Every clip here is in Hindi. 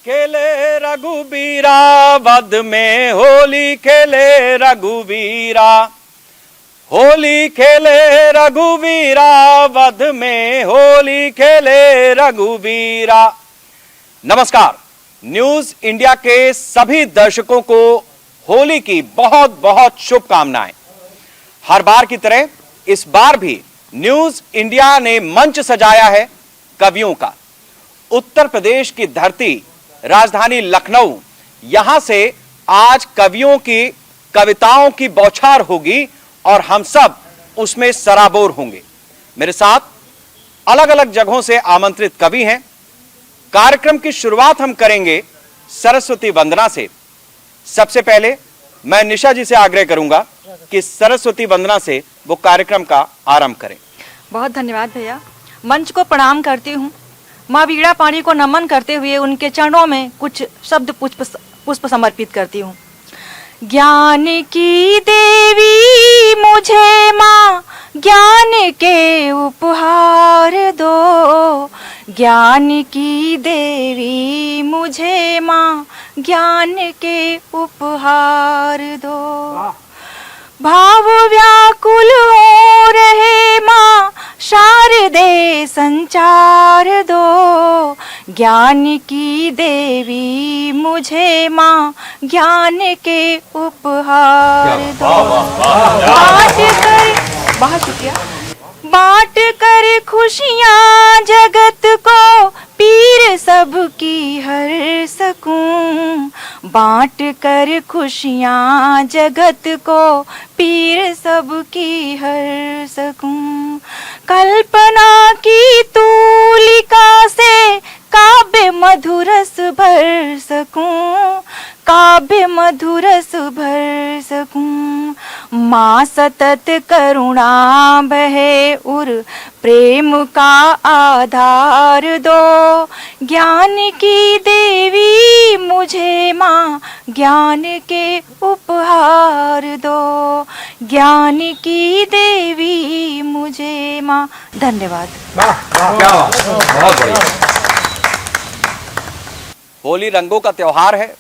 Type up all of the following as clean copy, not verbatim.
खेले रघुबीरा वध में होली खेले रघुवीरा, होली खेले रघुवीरा वध में होली खेले रघुवीरा। नमस्कार, न्यूज इंडिया के सभी दर्शकों को होली की बहुत बहुत शुभकामनाएं। हर बार की तरह इस बार भी न्यूज इंडिया ने मंच सजाया है कवियों का। उत्तर प्रदेश की धरती, राजधानी लखनऊ, यहां से आज कवियों की कविताओं की बौछार होगी और हम सब उसमें सराबोर होंगे। मेरे साथ अलग अलग जगहों से आमंत्रित कवि हैं। कार्यक्रम की शुरुआत हम करेंगे सरस्वती वंदना से। सबसे पहले मैं निशा जी से आग्रह करूंगा कि सरस्वती वंदना से वो कार्यक्रम का आरंभ करें। बहुत धन्यवाद भैया। मंच को प्रणाम करती हूँ। माँ वीणा पाणी को नमन करते हुए उनके चरणों में कुछ शब्द पुष्प समर्पित करती हूँ। ज्ञान की देवी मुझे माँ ज्ञान के उपहार दो, ज्ञान की देवी मुझे माँ ज्ञान के उपहार दो। भाव व्याकुल हो रहे माँ शारदे संचार दो, ज्ञान की देवी मुझे माँ ज्ञान के उपहार दो। बहुत शुक्रिया। बांट कर खुशियाँ जगत को पीर सबकी हर सकूं, बांट कर खुशियाँ जगत को पीर सबकी हर सकूं। कल्पना की तूलिका से काव्य मधुरस भर सकूं, काव्य मधुरस भर सकूं। माँ सतत करुणा बहे उर प्रेम का आधार दो, ज्ञान की देवी मुझे माँ ज्ञान के उपहार दो, ज्ञान की देवी मुझे माँ। धन्यवाद। बहुत बढ़िया। होली रंगों का त्योहार है।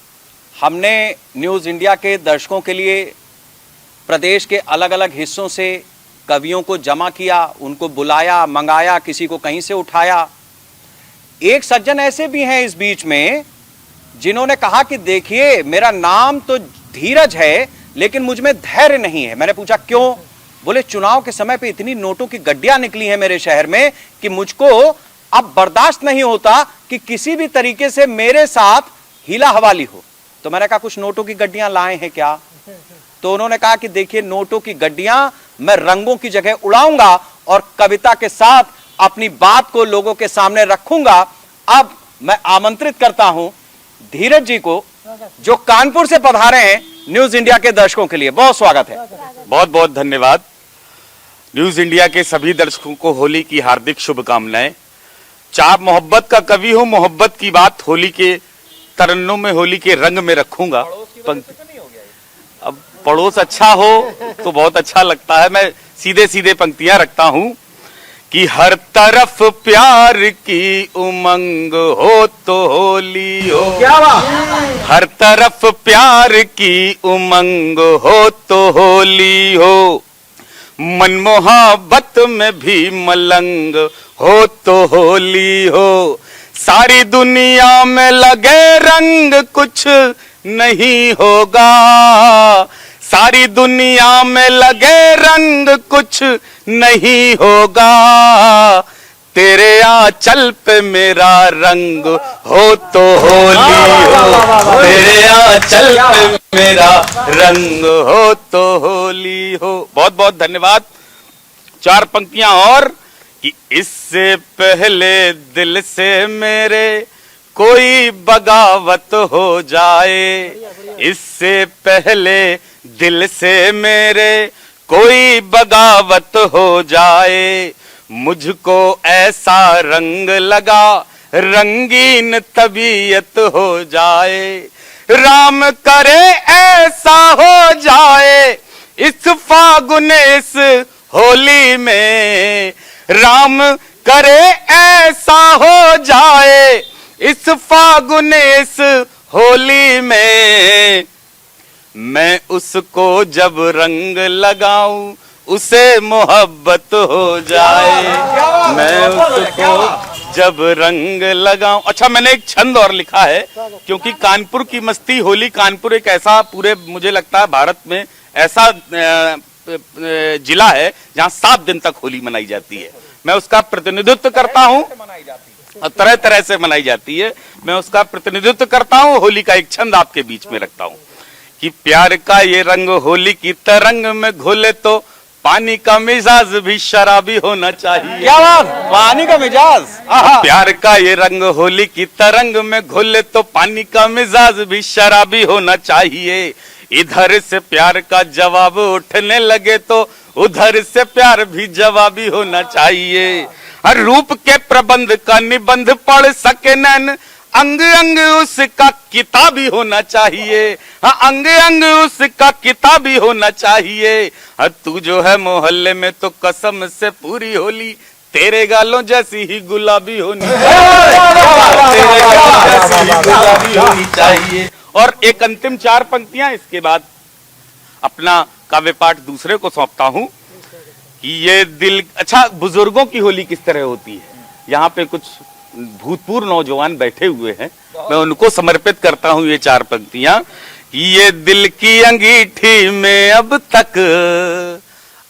हमने न्यूज इंडिया के दर्शकों के लिए प्रदेश के अलग अलग हिस्सों से कवियों को जमा किया, उनको बुलाया, मंगाया, किसी को कहीं से उठाया। एक सज्जन ऐसे भी हैं इस बीच में जिन्होंने कहा कि देखिए, मेरा नाम तो धीरज है लेकिन मुझ में धैर्य नहीं है। मैंने पूछा क्यों? बोले चुनाव के समय पे इतनी नोटों की गड्डियां निकली हैं मेरे शहर में कि मुझको अब बर्दाश्त नहीं होता कि किसी भी तरीके से मेरे साथ हीला हवाली हो। तो मैंने कहा कुछ नोटों की गड्डियां लाए हैं क्या? तो उन्होंने कहा कि देखिए, नोटों की गड्डियां मैं रंगों की जगह उड़ाऊंगा और कविता के साथ अपनी बात को लोगों के सामने रखूंगा। अब मैं आमंत्रित करता हूं धीरज जी को, जो कानपुर से पधारे हैं न्यूज इंडिया के दर्शकों के लिए। बहुत स्वागत है। बहुत बहुत धन्यवाद। न्यूज इंडिया के सभी दर्शकों को होली की हार्दिक शुभकामनाएं। चार मोहब्बत का कवि हूं, मोहब्बत की बात होली के तरन्नुम में, होली के रंग में रखूंगा। अब पड़ोस अच्छा हो तो बहुत अच्छा लगता है। मैं सीधे सीधे पंक्तियां रखता हूं कि हर तरफ प्यार की उमंग हो तो होली हो। क्या बात? हर तरफ प्यार की उमंग हो तो होली हो, मन मोहब्बत में भी मलंग हो तो होली हो। सारी दुनिया में लगे रंग कुछ नहीं होगा, सारी दुनिया में लगे रंग कुछ नहीं होगा। तेरे आंचल पे मेरा रंग हो तो होली हो, तेरे आंचल पे मेरा रंग हो तो होली हो। बहुत बहुत धन्यवाद। चार पंक्तियां और कि इससे पहले दिल से मेरे कोई बगावत हो जाए, इससे पहले दिल से मेरे कोई बगावत हो जाए। मुझको ऐसा रंग लगा रंगीन तबीयत हो जाए। राम करे ऐसा हो जाए इस फागुन इस होली में, राम करे ऐसा हो जाए इस फागुन इस होली में मैं उसको जब रंग लगाऊं उसे मोहब्बत हो जाए, मैं उसको जब रंग लगाऊं। अच्छा, मैंने एक छंद और लिखा है, क्योंकि कानपुर की मस्ती होली, कानपुर एक ऐसा पूरे मुझे लगता है भारत में ऐसा जिला है जहां 7 दिन तक होली मनाई जाती है। मैं उसका प्रतिनिधित्व करता हूं, तरह तरह से मनाई जाती है, मैं उसका प्रतिनिधित्व करता हूं। होली का एक छंद आपके बीच में रखता हूं कि प्यार का ये रंग होली की तरंग में घुले तो पानी का मिजाज भी शराबी होना चाहिए। क्या बात, पानी का मिजाज। प्यार का ये रंग होली की तरंग में घुले तो पानी का मिजाज भी शराबी होना चाहिए। इधर से प्यार का जवाब उठने लगे तो उधर से प्यार भी जवाबी होना चाहिए। हर रूप के प्रबंध का निबंध पढ़ सके नैन, अंग अंग उसका किताबी होना चाहिए। हाँ, अंग अंग उसका किताबी होना चाहिए। हाँ, तू जो है मोहल्ले में तो कसम से पूरी होली तेरे गालों जैसी ही गुलाबी होनी चाहिए। और एक अंतिम 4 पंक्तियां, इसके बाद अपना काव्य पाठ दूसरे को सौंपता हूं कि ये दिल। अच्छा, बुजुर्गों की होली किस तरह होती है, यहाँ पे कुछ भूतपूर्व नौजवान बैठे हुए हैं, मैं उनको समर्पित करता हूं ये 4 पंक्तियां कि ये दिल की अंगीठी में अब तक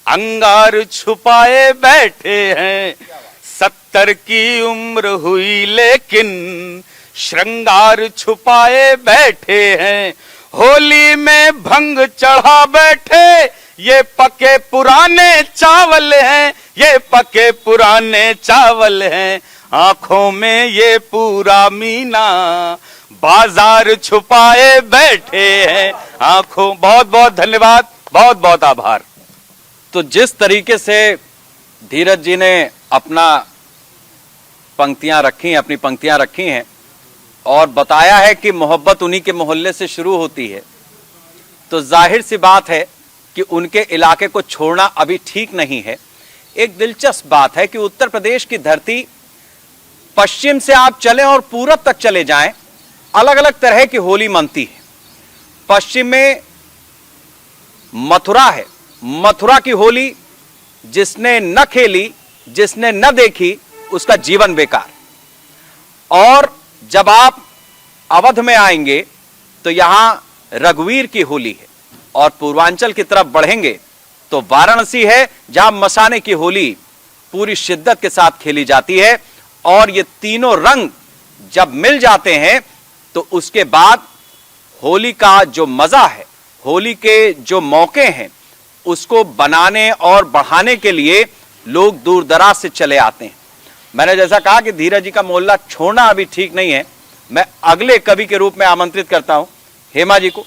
अंगार छुपाए बैठे हैं, 70 की उम्र हुई लेकिन श्रृंगार छुपाए बैठे हैं। होली में भंग चढ़ा बैठे ये पके पुराने चावल हैं, ये पके पुराने चावल हैं। आंखों में ये पूरा मीना बाजार छुपाए बैठे हैं आंखों। बहुत बहुत धन्यवाद, बहुत बहुत आभार। तो जिस तरीके से धीरज जी ने अपनी पंक्तियां रखी हैं और बताया है कि मोहब्बत उन्हीं के मोहल्ले से शुरू होती है, तो जाहिर सी बात है कि उनके इलाके को छोड़ना अभी ठीक नहीं है। एक दिलचस्प बात है कि उत्तर प्रदेश की धरती, पश्चिम से आप चलें और पूरब तक चले जाएं, अलग अलग तरह की होली मनती है। पश्चिम में मथुरा है, मथुरा की होली जिसने न खेली, जिसने न देखी, उसका जीवन बेकार। और जब आप अवध में आएंगे तो यहां रघुवीर की होली है, और पूर्वांचल की तरफ बढ़ेंगे तो वाराणसी है, जहां मसाने की होली पूरी शिद्दत के साथ खेली जाती है। और ये तीनों रंग जब मिल जाते हैं तो उसके बाद होली का जो मजा है, होली के जो मौके हैं, उसको बनाने और बढ़ाने के लिए लोग दूर दराज से चले आते हैं। मैंने जैसा कहा कि धीरज जी का मोहल्ला छोड़ना अभी ठीक नहीं है। मैं अगले कवि के रूप में आमंत्रित करता हूं हेमा जी को,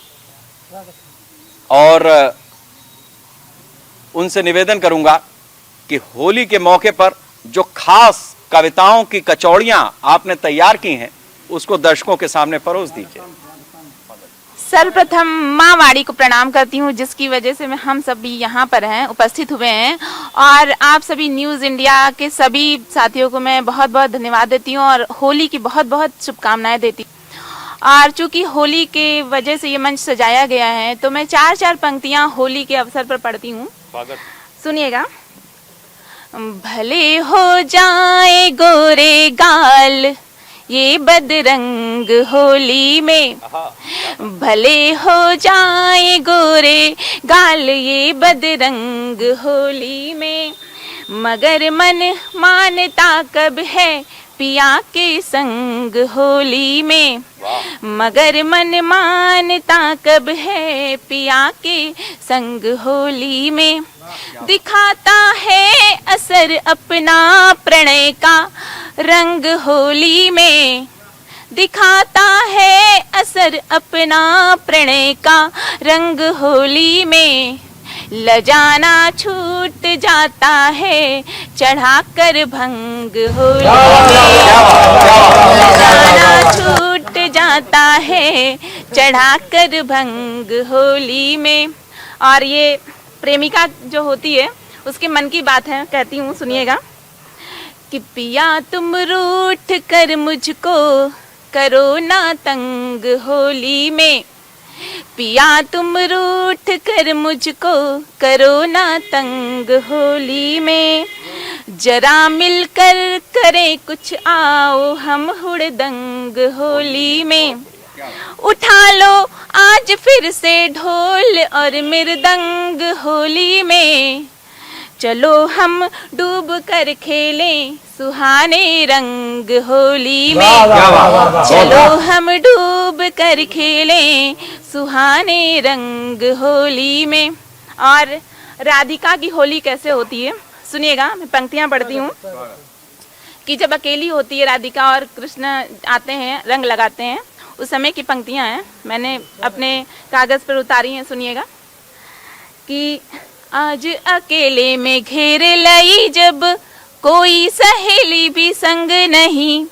और उनसे निवेदन करूंगा कि होली के मौके पर जो खास कविताओं की कचौड़ियां आपने तैयार की हैं, उसको दर्शकों के सामने परोस दीजिए। सर्वप्रथम माँ वाणी को प्रणाम करती हूँ, जिसकी वजह से हम सभी यहाँ पर हैं, उपस्थित हुए हैं। और आप सभी न्यूज़ इंडिया के सभी साथियों को मैं बहुत बहुत धन्यवाद देती हूँ और होली की बहुत बहुत शुभकामनाएं देती हूँ। और चूंकि होली के वजह से ये मंच सजाया गया है, तो मैं 4 पंक्तियाँ होली के अवसर पर पढ़ती हूँ, सुनिएगा। भले हो जाए गोरे गाल ये बदरंग होली में, भले हो जाए गोरे गाल ये बदरंग होली में, मगर मन मानता कब है पिया के संग होली में, मगर मन मानता कब है पिया के संग होली में। दिखाता है असर अपना प्रणय का रंग होली में, दिखाता है असर अपना प्रणय का रंग होली में। लजाना छूट जाता है चढ़ाकर भंग होली में, लजाना छूट जाता है चढ़ाकर भंग होली में। और ये प्रेमिका जो होती है उसके मन की बात है, कहती हूँ, सुनिएगा कि पिया तुम रूठ कर मुझको करो ना तंग होली में, पिया तुम रूठ कर मुझको करो ना तंग होली में, जरा मिलकर करें कुछ आओ हम हुड़दंग होली में, उठा लो आज फिर से ढोल और मृदंग होली में, चलो हम डूब कर खेलें सुहाने रंग होली में, चलो हम डूब कर खेलें सुहाने रंग होली में। और राधिका की होली कैसे होती है सुनिएगा, मैं पंक्तियां पढ़ती हूँ कि जब अकेली होती है राधिका और कृष्ण आते हैं रंग लगाते हैं, उस समय की पंक्तियां हैं, मैंने अपने कागज पर उतारी हैं, सुनिएगा कि आज अकेले में घेर लई जब कोई सहेली भी संग नहीं,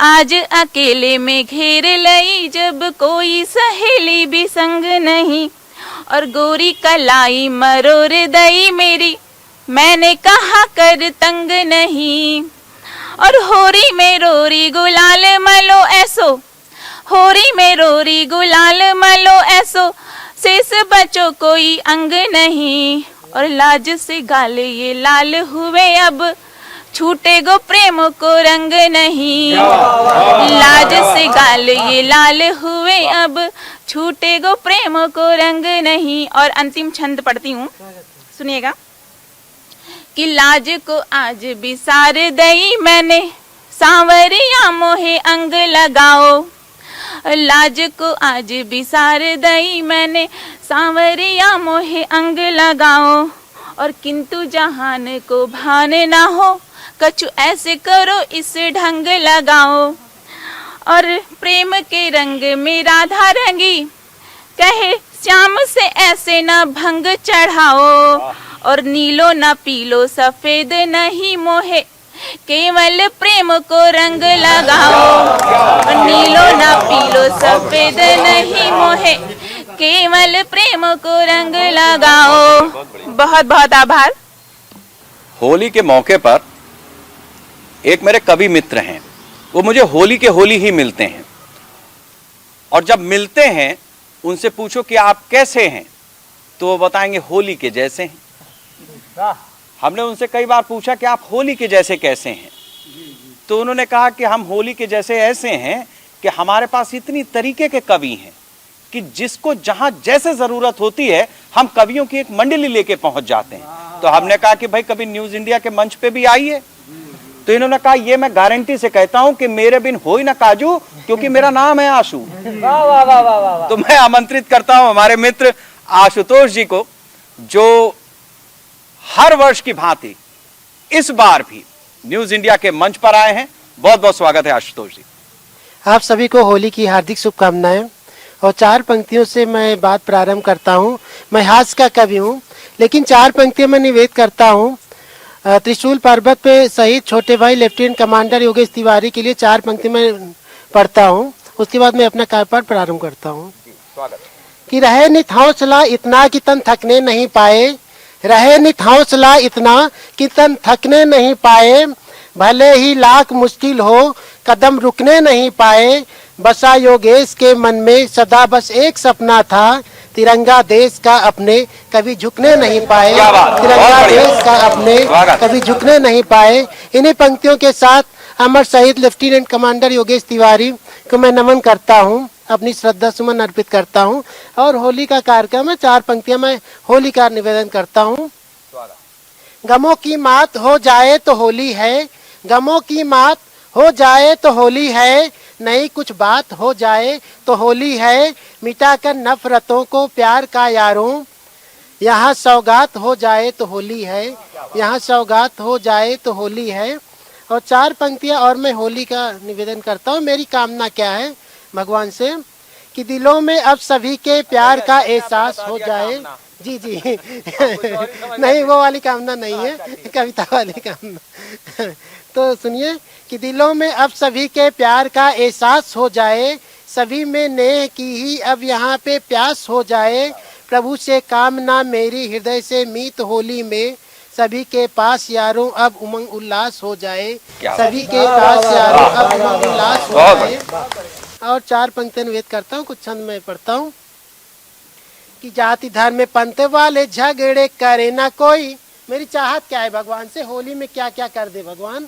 आज अकेले में घेर लई जब कोई सहेली भी संग नहीं, और गोरी कलाई मरोर दई मेरी मैंने कहा कर तंग नहीं, और होरी में रोरी गुलाल मलो ऐसो, होरी में रोरी गुलाल मलो ऐसो, शेष बचो कोई अंग नहीं, और लाज से गाल ये लाल हुए अब छूटे गो प्रेम को रंग नहीं, लाज से गाल ये लाल हुए अब छूटे गो प्रेम को रंग नहीं। और अंतिम छंद पढ़ती हूँ, सुनिएगा कि लाज को आज बिसार दई मैंने सांवरिया मोहे अंग लगाओ, लाज को आज बिसार दई मैंने सांवरिया मोहे अंग लगाओ, और किंतु जहान को भान ना हो कछु ऐसे करो इस ढंग लगाओ, और प्रेम के रंग में राधा रंगी कहे श्याम से ऐसे न भंग चढ़ाओ, और नीलो न पीलो सफेद नहीं मोहे केवल प्रेम को रंग लगाओ, और नीलो न पीलो सफेद नहीं मोहे केवल प्रेम को रंग लगाओ। बहुत बहुत आभार। होली के मौके पर एक मेरे कवि मित्र हैं, वो मुझे होली के होली ही मिलते हैं, और जब मिलते हैं उनसे पूछो कि आप कैसे हैं, तो वो बताएंगे होली के जैसे हैं। हमने उनसे कई बार पूछा कि आप होली के जैसे कैसे हैं, तो उन्होंने कहा कि हम होली के जैसे ऐसे हैं कि हमारे पास इतनी तरीके के कवि हैं कि जिसको जहां जैसे जरूरत होती है हम कवियों की एक मंडली लेके पहुंच जाते हैं। तो हमने कहा कि भाई कभी न्यूज इंडिया के मंच पे भी आइए, तो इन्होंने कहा ये मैं गारंटी से कहता हूं कि मेरे बिन हो ही ना काजू, क्योंकि मेरा नाम है आशु। तो मैं आमंत्रित करता हूं हमारे मित्र आशुतोष जी को, जो हर वर्ष की भांति इस बार भी न्यूज इंडिया के मंच पर आए हैं। बहुत बहुत स्वागत है आशुतोष जी। आप सभी को होली की हार्दिक शुभकामनाएं। और 4 पंक्तियों से मैं बात प्रारंभ करता हूं। मैं हास्य का कवि हूं, लेकिन 4 पंक्तियां मैं निवेद करता हूं। त्रिशूल पर्वत पे शहीद छोटे भाई लेफ्टिनेंट कमांडर योगेश तिवारी के लिए 4 पंक्ति में पढ़ता हूं। उसके बाद मैं अपना कार्यपाठ प्रारंभ करता हूं। कि रहे नित हौसला इतना कि तन थकने नहीं पाए, रहे नित हौसला इतना कि तन थकने नहीं पाए, भले ही लाख मुश्किल हो कदम रुकने नहीं पाए, बसा योगेश के मन में सदा बस एक सपना था, तिरंगा देश का अपने कभी झुकने नहीं पाए, तिरंगा देश का अपने कभी झुकने नहीं पाए। इन्हीं पंक्तियों के साथ अमर शहीद लेफ्टिनेंट कमांडर योगेश तिवारी को मैं नमन करता हूं, अपनी श्रद्धा सुमन अर्पित करता हूं। और होली का कार्यक्रम में 4 पंक्तियां मैं होली का निवेदन करता हूं। गमों की मात हो जाए तो होली है, गमों की मात हो जाए तो होली है, नई कुछ बात हो जाए तो होली है, मिटाकर नफरतों को प्यार का यारों, यहाँ सौगात हो जाए तो होली है, यहाँ सौगात हो जाए तो होली है। और 4 पंक्तियां और मैं होली का निवेदन करता हूँ। मेरी कामना क्या है भगवान से कि दिलों में अब सभी के प्यार का एहसास हो जाए। जी जी नहीं, वो वाली कामना नहीं है, कविता वाली कामना। तो सुनिए कि दिलों में अब सभी के प्यार का एहसास हो जाए, सभी में नेह की ही अब यहाँ पे प्यास हो जाए, प्रभु से कामना मेरी हृदय से मीत होली में, सभी के पास यारों अब उमंग उल्लास हो जाए, क्या सभी के पास यारों अब उमंग उल्लास हो जाए। और 4 पंक्तियां निवेद करता हूँ, कुछ छंद में पढ़ता हूँ कि जाति धर्म में पंथ वाले झगड़े करे ना कोई। मेरी चाहत क्या है भगवान से, होली में क्या क्या कर दे भगवान,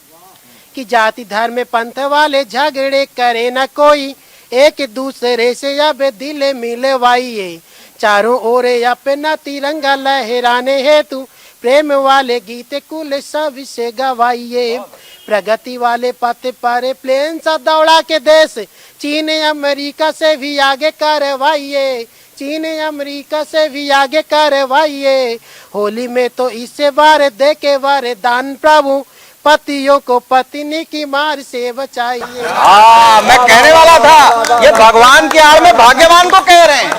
कि जाति धर्म में पंथ वाले झगड़े करे ना कोई, एक दूसरे से अब दिल मिलवाइए, चारों ओर अपना तिरंगा लहराने हेतु प्रेम वाले गीत कुल सब से गवाइए, प्रगति वाले पथ पर प्लेन सा दौड़ा के देश चीन अमेरिका से भी आगे करवाइए, चीन अमेरिका से भी आगे करवाइए, होली में तो इससे बार दे के वरदान प्रभु पतियों को पत्नी की मार से बचाइए। हाँ, मैं कहने वाला था, ये भगवान की आड़ में भाग्यवान को कह रहे हैं,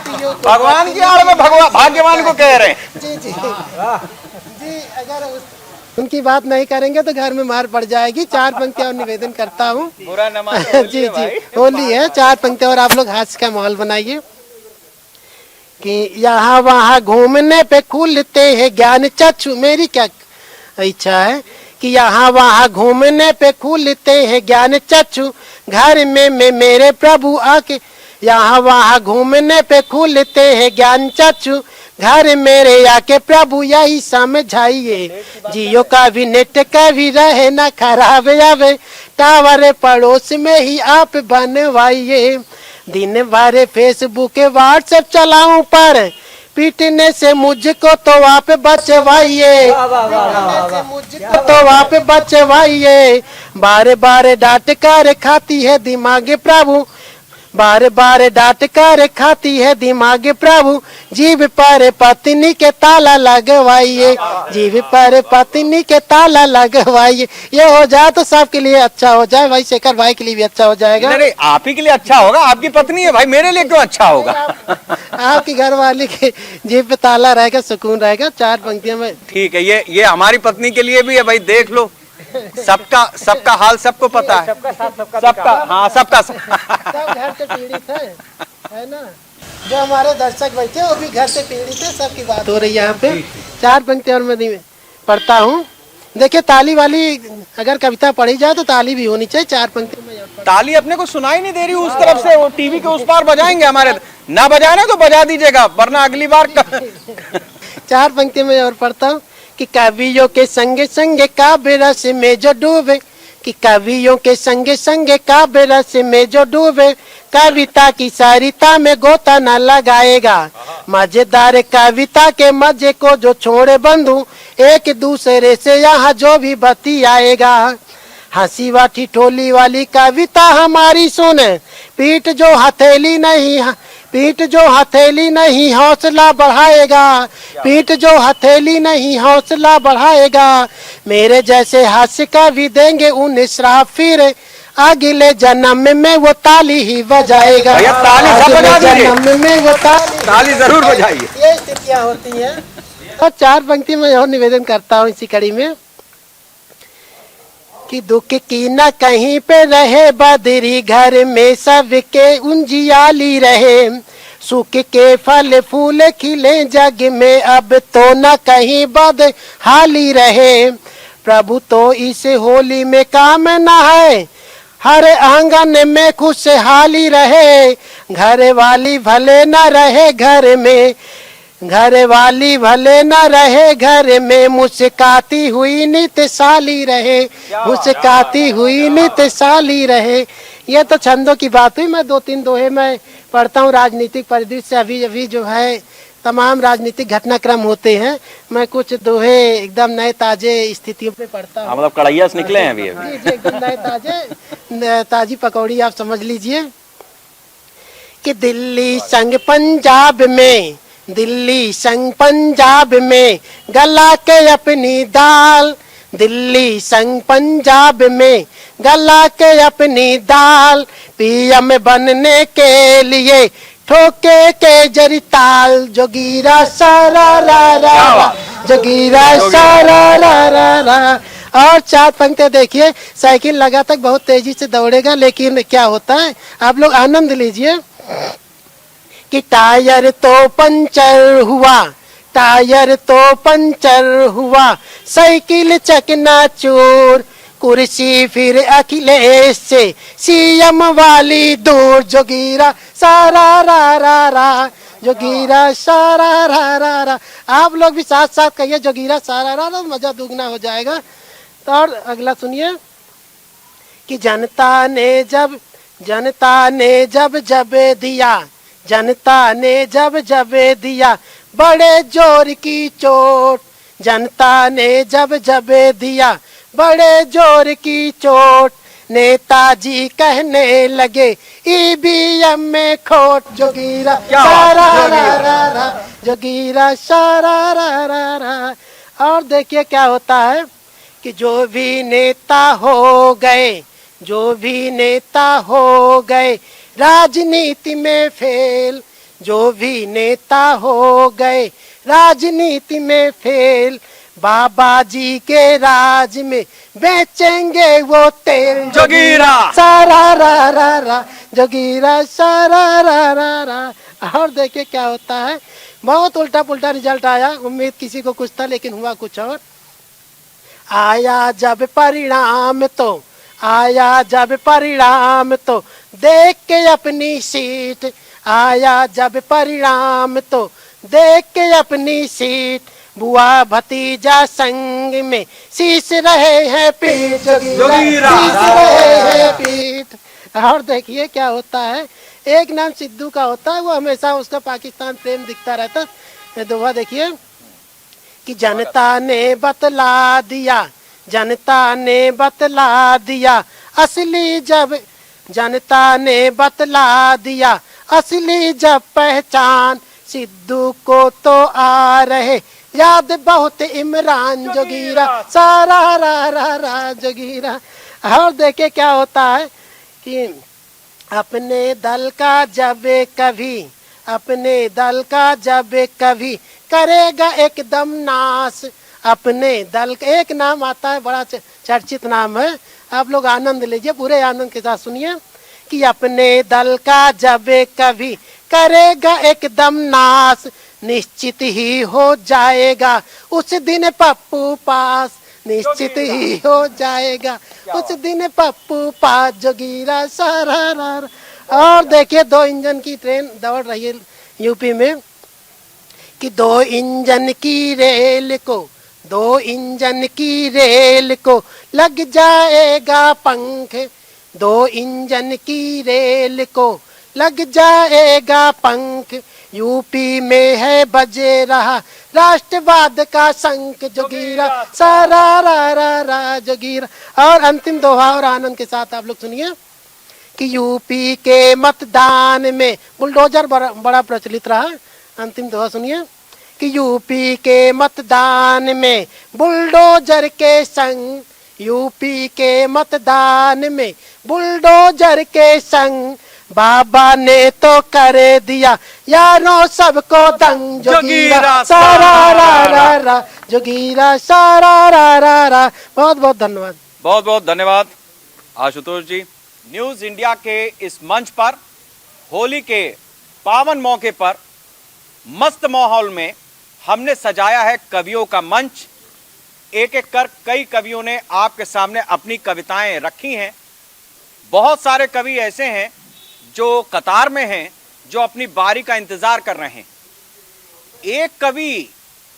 भगवान की आड़ में भाग्यवान को कह रहे हैं। जी जी जी, अगर उनकी बात नहीं करेंगे तो घर में मार पड़ जाएगी। 4 पंक्तियां और निवेदन करता हूँ। बुरा न मानो, जी जी, होली है, 4 पंक्तियां और आप लोग हास्य का माहौल बनाइए कि यहाँ वहाँ घूमने पे खुलते हैं ज्ञान चक्षु। मेरी क्या इच्छा है कि यहाँ वहाँ घूमने पे खुलते हैं ज्ञान चक्षु, घर में मेरे प्रभु आके, यहाँ वहाँ घूमने पे खुलते हैं ज्ञान चक्षु, घर मेरे आके प्रभु यही समझाइए, जियो का भी नेट का भी रहे ना खराब आवे, टावर पड़ोस में ही आप बनवाइए, दिन भर फेसबुक व्हाट्सएप चलाऊं पर पीटने से मुझको तो आप बचवाइए, तो आप बचवाइए, बार बार डांट कर खाती है दिमाग प्रभु, बार बार डांट कर खाती है दिमाग प्रभु, जीभ पर पत्नी के ताला लगवाइए, जीभ पर पत्नी के ताला लगवाइए। ये हो जाए तो सबके लिए अच्छा हो जाए भाई, शेखर भाई के लिए भी अच्छा हो जाएगा। नहीं, आप ही के लिए अच्छा होगा, आपकी पत्नी है भाई, मेरे लिए क्यों अच्छा होगा? आपकी घरवाली के जीभ पे ताला रहेगा, सुकून रहेगा। 4 पंक्तियां में ठीक है, ये हमारी पत्नी के लिए भी है भाई, देख लो, सबका हाल सबको पता है, सबका हाँ सबका सब घर से पीड़ित है ना, जो हमारे दर्शक बैठे वो भी घर से पीड़ित है, सबकी बात हो रही है यहाँ पे। 4 पंक्तियां और मैं पढ़ता हूँ। देखिए, ताली वाली अगर कविता पढ़ी जाए तो ताली भी होनी चाहिए। 4 पंक्ति में ताली अपने को सुनाई नहीं दे रही उस तरफ से, वो टीवी के उस पार बजाएंगे हमारे, ना बजाना तो बजा दीजिएगा वरना अगली बार 4 पंक्ति में और पढ़ता हूँ कि कवियों के संगे संगे काव्य रस में जो डूबे, कि कवियों के संगे संगे काव्य रस में जो डूबे, कविता की सरिता में गोता न लगाएगा, मजेदार कविता के मजे को जो छोड़े बंधु, एक दूसरे से यहाँ जो भी बतियाएगा, हंसी व ठिठोली वाली कविता हमारी सुने, पीठ जो हथेली नहीं हौसला बढ़ाएगा, पीठ जो हथेली नहीं हौसला बढ़ाएगा, मेरे जैसे हास्य कवि देंगे उन्हें श्राप, फिर अगले जन्म में वो ताली ही बजाएगा। भैया ताली सब बजा दीजिए, जन्म में वो ताली जरूर बजाइए। ये स्थितियाँ होती हैं। और 4 पंक्ति में और निवेदन करता हूँ इसी कड़ी में कि दुख की न कहीं पे रहे बदरी, घर में सबके उंजियाली रहे, सुख के फल फूल खिले जग में, अब तो न कहीं बदहाली रहे, प्रभु तो इस होली में काम न है, हर आंगन में खुशहाली रहे, घर वाली भले न रहे घर में, घर वाली भले न रहे घर में, मुस्काती हुई नित साली रहे, मुस्काती हुई नित साली रहे। ये तो छंदों की बात हुई। मैं 2-3 दोहे में पढ़ता हूँ। राजनीतिक परिदृश्य अभी जो है तमाम राजनीतिक घटनाक्रम होते हैं, मैं कुछ दोहे एकदम नए ताजे स्थितियों पे पढ़ता हूँ। मतलब कढ़ैया से निकले हैं अभी। जी एकदम नए ताजी पकौड़ी आप समझ लीजिए कि दिल्ली संग पंजाब में, दिल्ली संग पंजाब में गला के अपनी दाल, दिल्ली संग पंजाब में गला के अपनी दाल, पीएम बनने के लिए ठोके के जरी ताल, जोगीरा सारा रा रा, जोगीरा सारा रा रा रा। और 4 पंक्तियां देखिए, साइकिल लगा तक बहुत तेजी से दौड़ेगा, लेकिन क्या होता है आप लोग आनंद लीजिए कि टायर तो पंचर हुआ, टायर तो पंचर हुआ, साइकिल चकनाचूर, कुर्सी फिर अखिलेश से सीएम वाली दूर। जोगीरा सारा रा, जोगीरा सारा रा। आप लोग भी साथ साथ कहिए जोगीरा सारा रा, मजा दुगना हो जाएगा। तो और अगला सुनिए कि जनता ने जब दिया, जनता ने जब दिया बड़े जोर की चोट, जनता ने जब दिया बड़े जोर की चोट, नेताजी कहने लगे ईवीएम में खोट। जोगीरा सारा रा, जोगीरा सारा रा। और देखिए क्या होता है कि जो भी नेता हो गए राजनीति में फेल, जो भी नेता हो गए राजनीति में फेल, बाबा जी के राज में बेचेंगे वो तेल। जोगीरा सारा रा, जोगीरा सारा रा। और देखिए क्या होता है, बहुत उल्टा पुल्टा रिजल्ट आया। उम्मीद किसी को कुछ था लेकिन हुआ कुछ और। आया जब परिणाम तो देख के अपनी सीट, आया जब परिणाम तो देख के अपनी सीट, बुआ भतीजा संग में शीश रहे हैं पीठ। जोगीरा शीश रहे हैं पीठ। और देखिए क्या होता है, एक नाम सिद्धू का होता है, वो हमेशा उसका पाकिस्तान प्रेम दिखता रहता है। दोहा देखिए कि जनता ने बतला दिया, जनता ने बतला दिया असली जब, जनता ने बतला दिया असली जब पहचान, सिद्धू को तो आ रहे याद बहुत इमरान। जोगीरा सारा रा, जोगीरा। और देखे क्या होता है कि अपने दल का जब कभी करेगा एकदम नाश, अपने दल का एक नाम आता है, बड़ा चर्चित नाम है, आप लोग आनंद लीजिए, पूरे आनंद के साथ सुनिए कि अपने दल का जब कभी करेगा एकदम नाश, निश्चित ही हो जाएगा उस दिन पप्पू पास, निश्चित ही हो जाएगा उस दिन पप्पू पास। जोगीरा सारा रा। और देखिए 2 इंजन की ट्रेन दौड़ रही है यूपी में कि 2 इंजन की रेल को लग जाएगा पंख, 2 इंजन की रेल को लग जाएगा पंख, यूपी में है बजे रहा राष्ट्रवाद का शंख। जोगीरा सारा रा, जोगीरा। और अंतिम दोहा और आनंद के साथ आप लोग सुनिए कि यूपी के मतदान में बुलडोजर बड़ा प्रचलित रहा। अंतिम दोहा सुनिए कि यूपी के मतदान में बुलडोजर के संग, यूपी के मतदान में बुलडोजर के संग, बाबा ने तो कर दिया यारों सबको दंग। जोगीरा सारा रा, जोगीरा सारा रा। बहुत बहुत धन्यवाद। बहुत बहुत धन्यवाद आशुतोष जी। न्यूज इंडिया के इस मंच पर होली के पावन मौके पर मस्त माहौल में हमने सजाया है कवियों का मंच। एक एक कर कई कवियों ने आपके सामने अपनी कविताएं रखी हैं। बहुत सारे कवि ऐसे हैं जो कतार में हैं, जो अपनी बारी का इंतजार कर रहे हैं। एक कवि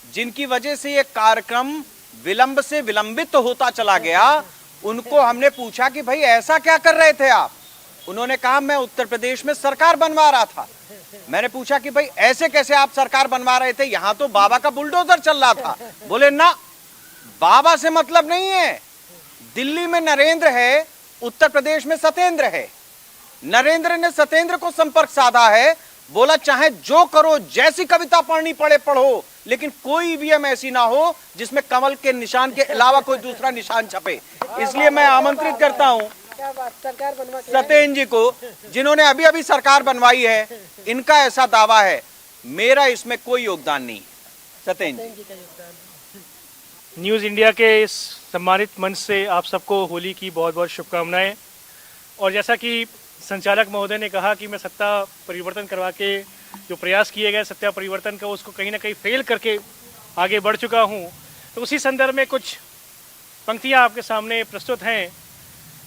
जिनकी वजह से ये कार्यक्रम विलंब से विलंबित होता चला गया, उनको हमने पूछा कि भाई ऐसा क्या कर रहे थे आप? उन्होंने कहा मैं उत्तर प्रदेश में सरकार बनवा रहा था। मैंने पूछा कि भाई ऐसे कैसे आप सरकार बनवा रहे थे, यहां तो बाबा का बुलडोजर चल रहा था। बोले ना, बाबा से मतलब नहीं है, दिल्ली में नरेंद्र है, उत्तर प्रदेश में सत्येंद्र है। नरेंद्र ने सत्येंद्र को संपर्क साधा है, बोला चाहे जो करो, जैसी कविता पढ़नी पड़े पढ़ो, लेकिन कोई ईवीएम ऐसी ना हो जिसमें कमल के निशान के अलावा कोई दूसरा निशान छपे। इसलिए मैं आमंत्रित करता हूं सत्येंद्र जी को, जिन्होंने अभी अभी सरकार बनवाई है। इनका ऐसा दावा है, मेरा इसमें कोई योगदान नहीं। सत्येंद्र जी, न्यूज़ इंडिया के इस सम्मानित मंच से आप सबको होली की बहुत बहुत शुभकामनाएं। और जैसा कि संचालक महोदय ने कहा कि मैं सत्ता परिवर्तन करवा के जो प्रयास किए गए सत्ता परिवर्तन का उसको कहीं ना कहीं फेल करके आगे बढ़ चुका हूँ। तो उसी संदर्भ में कुछ पंक्तियाँ आपके सामने प्रस्तुत हैं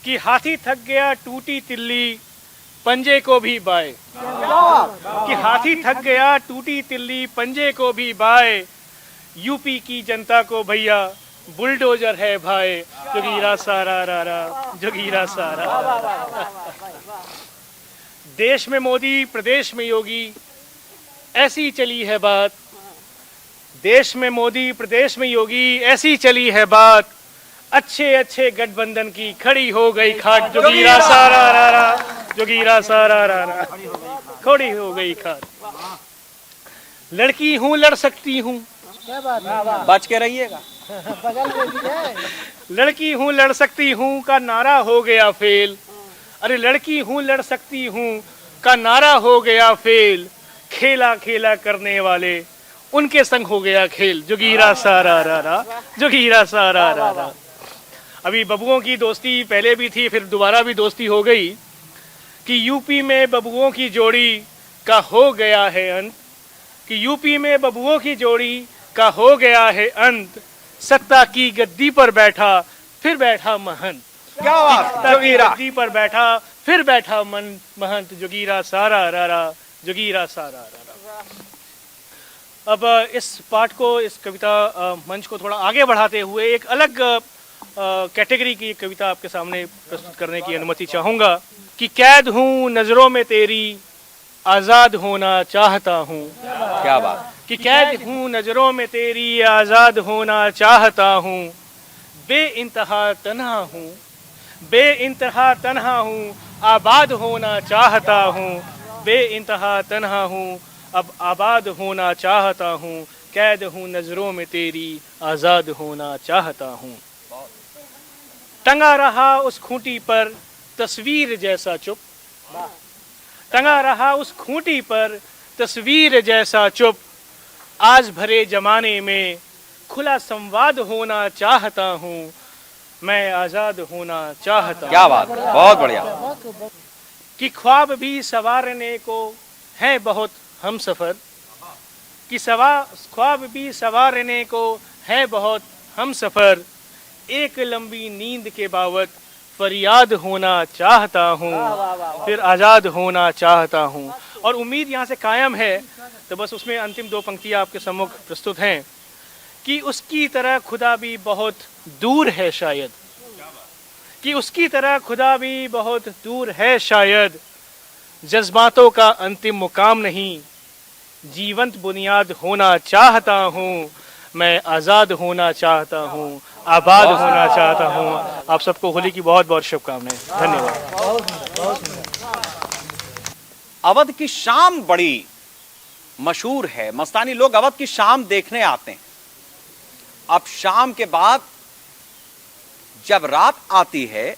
कि हाथी थक गया टूटी तिल्ली पंजे को भी बाए, कि हाथी थक गया टूटी तिल्ली पंजे को भी बाए, यूपी की जनता को भैया बुलडोजर है भाई, जोगीरा सारा रा जोगीरा सारा। देश में मोदी प्रदेश में योगी ऐसी चली है बात, देश में मोदी प्रदेश में योगी ऐसी चली है बात, अच्छे अच्छे गठबंधन की खड़ी हो गई खाट, जोगीरा सारा रा जोगीरा सारा रा खड़ी हो गई खाट। लड़की हूँ लड़ सकती हूँ, बच के रहिएगा। लड़की हूँ लड़ सकती हूँ का नारा हो गया फेल, अरे लड़की हूँ लड़ सकती हूँ का नारा हो गया फेल, खेला खेला करने वाले उनके संग हो गया खेल, जोगीरा सारा रा जोगीरा सारा रा। अभी बबुओं की दोस्ती पहले भी थी, फिर दोबारा भी दोस्ती हो गई कि यूपी में बबुओं की जोड़ी का हो गया है अंत, कि यूपी में बबुओं की जोड़ी का हो गया है अंत, सत्ता की गद्दी पर बैठा फिर बैठा महंत, क्या बात, सत्ता की गद्दी पर बैठा फिर बैठा महंत, जोगीरा सारा रा जोगीरा सारा रा। अब इस पाठ को, इस कविता मंच को थोड़ा आगे बढ़ाते हुए एक अलग कैटेगरी की कविता आपके सामने प्रस्तुत करने की अनुमति चाहूंगा कि कैद हूँ नजरों में तेरी आजाद होना चाहता हूँ, क्या बात, कि कैद हूँ नजरों में तेरी आजाद होना चाहता हूँ, बेइंतहा तन्हा हूँ, बेइंतहा तन्हा हूँ, आबाद होना चाहता हूँ, बेइंतहा तन्हा हूँ, अब आबाद होना चाहता हूँ, कैद हूँ नजरों में तेरी आजाद होना चाहता हूँ। टंगा रहा उस खूंटी पर तस्वीर जैसा चुप, टंगा रहा उस खूंटी पर तस्वीर जैसा चुप, आज भरे जमाने में खुला संवाद होना चाहता हूँ, मैं आजाद होना चाहता हूँ। क्या बात, बहुत बढ़िया। कि ख्वाब भी सवारने को है बहुत हम सफर, कि ख्वाब भी सवारने को है बहुत हम सफर, एक लंबी नींद के बावत फरियाद होना चाहता हूँ, फिर आज़ाद होना चाहता हूँ। और उम्मीद यहाँ से कायम है। तो बस उसमें अंतिम दो पंक्तियाँ आपके सम्मुख प्रस्तुत हैं कि उसकी तरह खुदा भी बहुत दूर है शायद, कि उसकी तरह खुदा भी बहुत दूर है शायद, जज्बातों का अंतिम मुकाम नहीं, जीवंत बुनियाद होना चाहता हूँ, मैं आज़ाद होना चाहता हूँ, आबाद होना चाहता हूँ। आप सबको होली की बहुत बहुत शुभकामनाएं। धन्यवाद। अवध की शाम बड़ी मशहूर है, मस्तानी लोग अवध की शाम देखने आते हैं। अब शाम के बाद जब रात आती है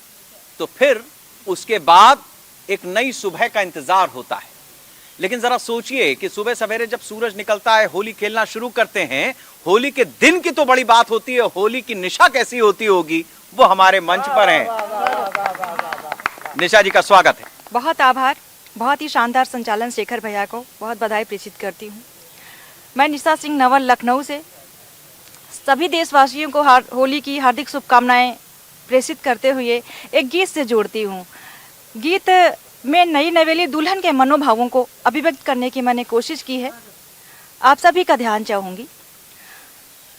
तो फिर उसके बाद एक नई सुबह का इंतजार होता है। लेकिन जरा सोचिए कि सुबह सवेरे जब सूरज निकलता है, होली खेलना शुरू करते हैं, होली के दिन की तो बड़ी बात होती है, होली की निशा कैसी होती होगी वो हमारे मंच पर हैं। निशा जी का स्वागत है। बहुत आभार, बहुत ही शानदार संचालन शेखर भैया को बहुत बधाई प्रेषित करती हूँ। मैं निशा सिंह नवल लखनऊ से सभी देशवासियों को होली की हार्दिक शुभकामनाएं प्रेषित करते हुए एक गीत से जोड़ती हूँ। गीत में नई नवेली दुल्हन के मनोभावों को अभिव्यक्त करने की मैंने कोशिश की है। आप सभी का ध्यान चाहूँगी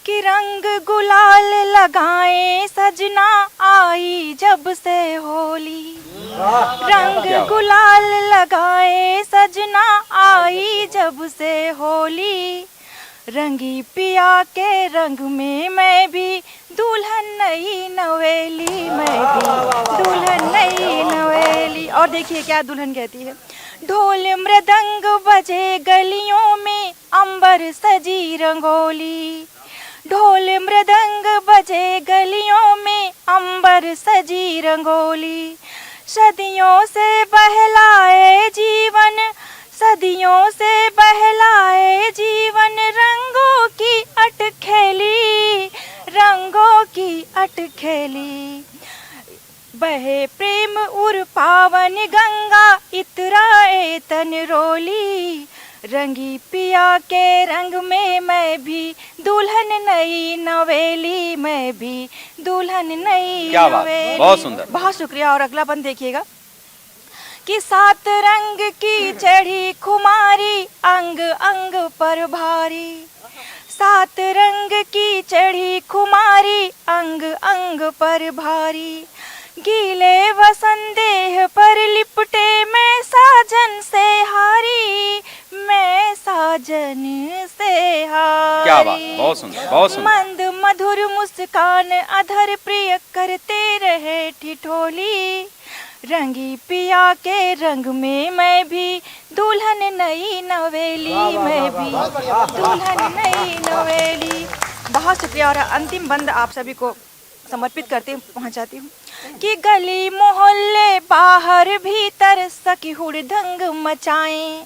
कि रंग गुलाल लगाएं सजना आई जब से होली, रंग गुलाल लगाएं सजना आई जब से होली, रंगी पिया के रंग में मैं भी दुल्हन नई नवेली, मैं भी दुल्हन नई नवेली। और देखिए क्या दुल्हन कहती है, ढोल मृदंग बजे गलियों में अंबर सजी रंगोली, ढोल मृदंग बजे गलियों में अंबर सजी रंगोली, सदियों से बहलाए जीवन, सदियों से बहलाए जीवन, रंगों की अटखेली, रंगों की अटखेली, बहे प्रेम उर पावन गंगा इतराए तन रोली, रंगी पिया के रंग में मैं भी दुल्हन नई नवेली, मैं भी दुल्हन नई क्या बात, नवेली। बहुत सुंदर। बहुत शुक्रिया। और अगला बंद देखिएगा कि सात रंग की चढ़ी खुमारी, अंग अंग पर भारी। सात रंग की चढ़ी खुमारी, अंग अंग पर भारी। गीले वसंदेह पर लिपटे मैं साजन से हारी, मैं साजन से हारी। क्या बात, बहुत सुंदर, बहुत सुंदर। मंद मधुर मुस्कान अधर प्रिय करते रहे ठिठोली, रंगी पिया के रंग में मैं भी दुल्हन नई नवेली, मैं भी दुल्हन नई नवेली। बहुत शुक्रिया। और अंतिम बंद आप सभी को समर्पित करते पहुंचाती हूँ कि गली मोहल्ले बाहर भीतर सखी हुड़दंग मचाएं,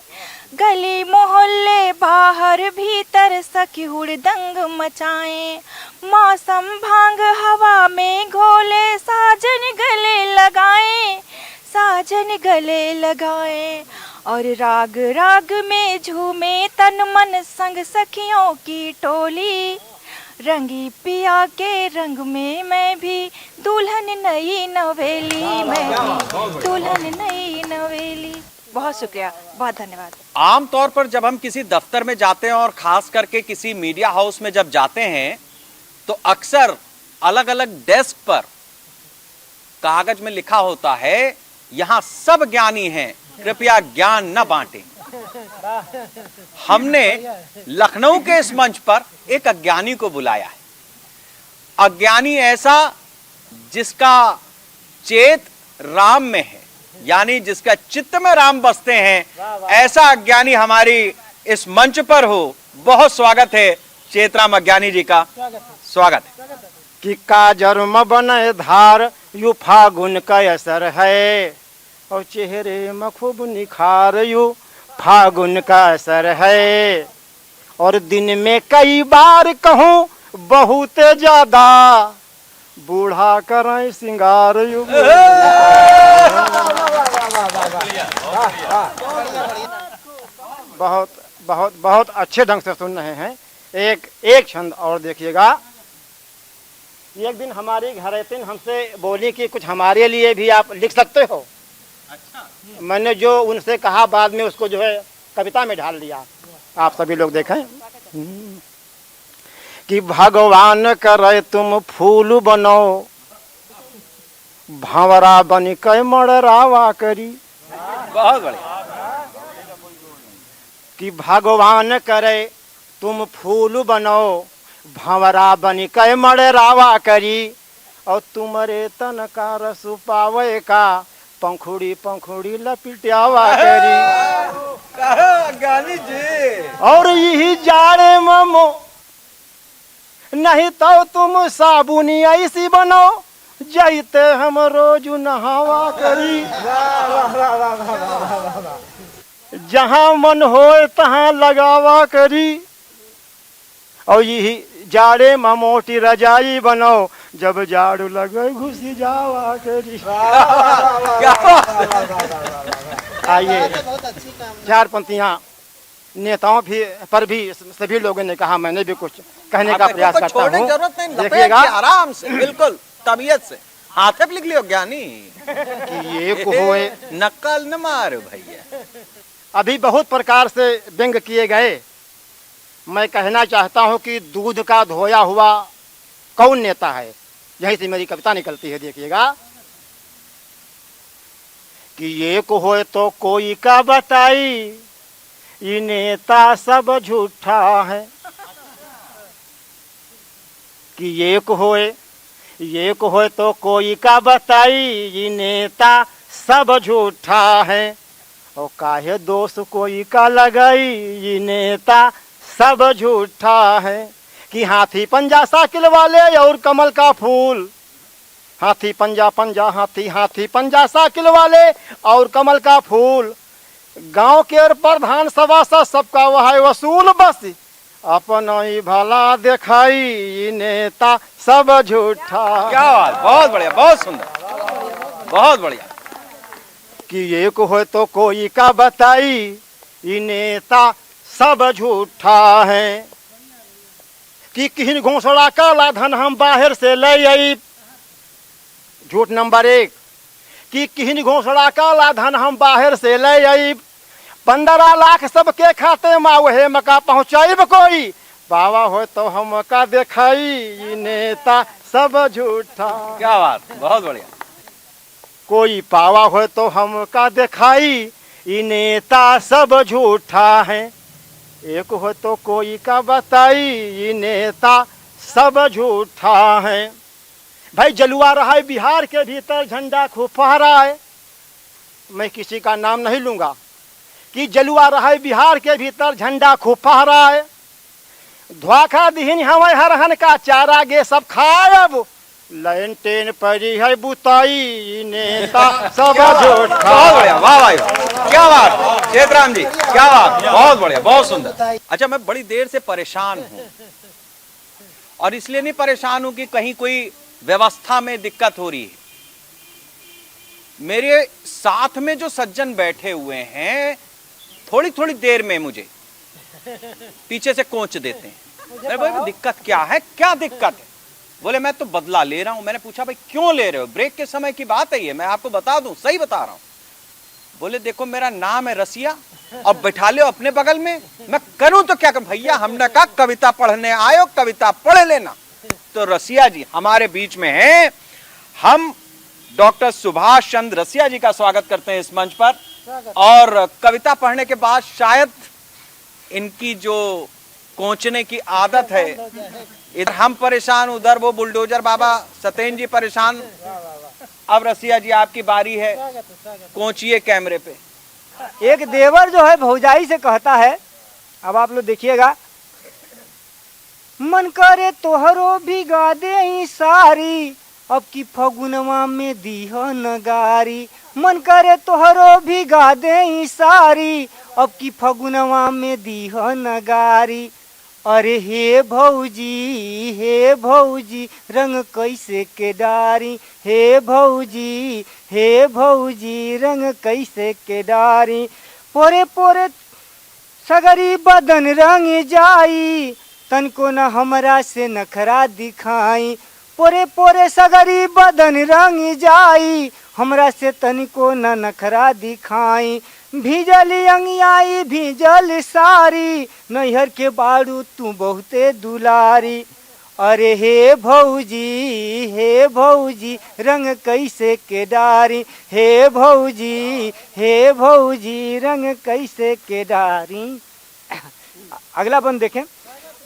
गली मोहल्ले बाहर भीतर सखी हुड़दंग मचाएं। मौसम भांग हवा में घोले साजन गले लगाएं, साजन गले लगाएं। और राग राग में झूमे तन मन संग सखियों की टोली, रंगी पिया के रंग में मैं भी दुल्हन नई नवेली, मैं भी दुल्हन नई नवेली। बहुत शुक्रिया, बहुत धन्यवाद। आमतौर पर जब हम किसी दफ्तर में जाते हैं और खास करके किसी मीडिया हाउस में जब जाते हैं तो अक्सर अलग अलग डेस्क पर कागज में लिखा होता है यहां सब ज्ञानी हैं, कृपया ज्ञान न बांटें। हमने लखनऊ के इस मंच पर एक अज्ञानी को बुलाया है। अज्ञानी ऐसा जिसका चेत राम में है, यानी जिसका चित्त में राम बसते हैं, ऐसा अज्ञानी हमारी इस मंच पर हो। बहुत स्वागत है चेतराम अज्ञानी जी का, स्वागत है। कि काजर में बने धार यू फागुन का असर है, और चेहरे में खूब निखार यू फागुन का असर है। और दिन में कई बार कहूँ बहुत ज्यादा, बूढ़ा करें सिंगार यू। बहुत बहुत बहुत अच्छे ढंग से सुन रहे हैं। एक छंद और देखिएगा। एक दिन हमारी घरेतिन हमसे बोली कि कुछ हमारे लिए भी आप लिख सकते हो। अच्छा। मैंने जो उनसे कहा बाद में उसको जो है कविता में ढाल दिया। आप सभी लोग देखें कि भगवान करे तुम फूल बनो, भंवरा बन के मड़रावा करी। बहुत बढ़िया। कि भगवान करे तुम फूल बनो, भंवरा बन के मड़रावा करी। और तुम्हारे तन का रस पावे का, पंखुड़ी पंखुड़ी लपिटावा करी। ज्ञानी जी। और यही जाड़े ममो नहीं तो तुम साबुनी ऐसी बनो, जैते हम रोज नहावा करी। जहाँ मन हो तहाँ लगावा करी। और यही जाड़े में मोटी रजाई बनो, जब जाड़ू लगे घुसी जावा करी। आइए, चार पंक्तियाँ नेताओं भी पर भी सभी लोगों ने कहा, मैंने भी कुछ कहने का प्रयास करता हूँ। जरूरत नहीं, देखिएगा आराम से, बिल्कुल तबीयत से हाथ पे लिख लियो ज्ञानी कि ये हुए नकल न मार भैया। अभी बहुत प्रकार से व्यंग किए गए। मैं कहना चाहता हूं कि दूध का धोया हुआ कौन नेता है, यहीं से मेरी कविता निकलती है। देखिएगा कि ये को होए तो कोई का बताई, ये नेता सब झूठा है। कि ये को होए तो कोई का बताई, ये नेता सब झूठा है। और काहे दोस्त कोई का लगाई, ये नेता सब झूठा है। कि हाथी पंजा साइकिल वाले और कमल का फूल, हाथी पंजा पंजा हाथी पंजा साइकिल वाले और कमल का फूल। गांव के प्रधान सभासद सबका वह वसूल, बस अपना ही भला दिखाई, ये नेता सब झूठा। क्या बात, बहुत बढ़िया, बहुत सुंदर, बहुत बढ़िया। कि एक हो तो कोई का बताई, ये नेता सब झूठा है। कि किहन घोंसला काला धन हम बाहर से ले आई, झूठ नंबर 1। कि किहन घोंसला काला धन हम बाहर से ले आई, 15 लाख सबके खाते में वहे मका पहुँचाइब कोई, बाबा हो तो हम का देखाई, ये नेता सब झूठा। क्या बात, बहुत बढ़िया। कोई पावा हो तो हम का देखाई, ये नेता सब झूठा है। एक हो तो कोई का बताई, ये नेता सब झूठा है। भाई जलुआ रहा है बिहार के भीतर, झंडा खूब फहरा है। मैं किसी का नाम नहीं लूंगा। कि जलुआ रहा है बिहार के भीतर, झंडा खूब फहरा है। धोखा दिहिन हमें हरहन का चारा गे सब खायब, लाइन टेन पड़ी है बुताई, नेता सब झूठा। बहुत बढ़िया, वाह भाई वाह, क्या बात चेतराम जी, क्या बात, बहुत बढ़िया, बहुत सुंदर। अच्छा, मैं बड़ी देर से परेशान हूँ, और इसलिए नहीं परेशान हूं कि कहीं कोई व्यवस्था में दिक्कत हो रही है। मेरे साथ में जो सज्जन बैठे हुए हैं, थोड़ी थोड़ी देर में मुझे पीछे से कोंच देते हैं। अरे भाई दिक्कत क्या है, क्या दिक्कत है? बोले मैं तो बदला ले रहा हूं। मैंने पूछा भाई क्यों ले रहे हो? ब्रेक के समय की बात है ये, मैं आपको बता दूं, सही बता रहा हूं। बोले देखो मेरा नाम है रसिया, अब बैठा लो अपने बगल में, मैं करूं तो क्या करूं? भैया हमने कहा कविता पढ़ने आयो, कविता पढ़ लेना। तो रसिया जी हमारे बीच में हैं। हम डॉक्टर सुभाष चंद्र रसिया जी का स्वागत करते हैं इस मंच पर। और कविता पढ़ने के बाद शायद इनकी जो कोंचने की आदत है, इधर हम परेशान, उधर वो बुलडोजर बाबा सतेन जी परेशान। अब रसिया जी आपकी बारी है, कोंचिए कैमरे पे। एक देवर जो है भौजाई से कहता है, अब आप लोग देखिएगा। मन करे तोहरो भिगा दे सारी, अब की फगुनवा में दीह नगारी। मन करे तोहरो भिगा दे सारी, अब की फगुनवा में दीह नगारी। अरे हे भौजी रंग कैसे के डारी, हे भौजी रंग कैसे के डारी। पोरे पोरे सगरी बदन रंग जाई, तनको न हमरा से नखरा दिखाई। पोरे पोरे सगरी बदन रंग जाई, हमरा से तनिको न नखरा दिखाई। भीजल अंगियाई भीजल सारी, नैहर के बाड़ू तू बहुते दुलारी। अरे हे भौजी रंग कैसे के डारी, हे भौजी रंग कैसे के डारी। अगला बंद देखें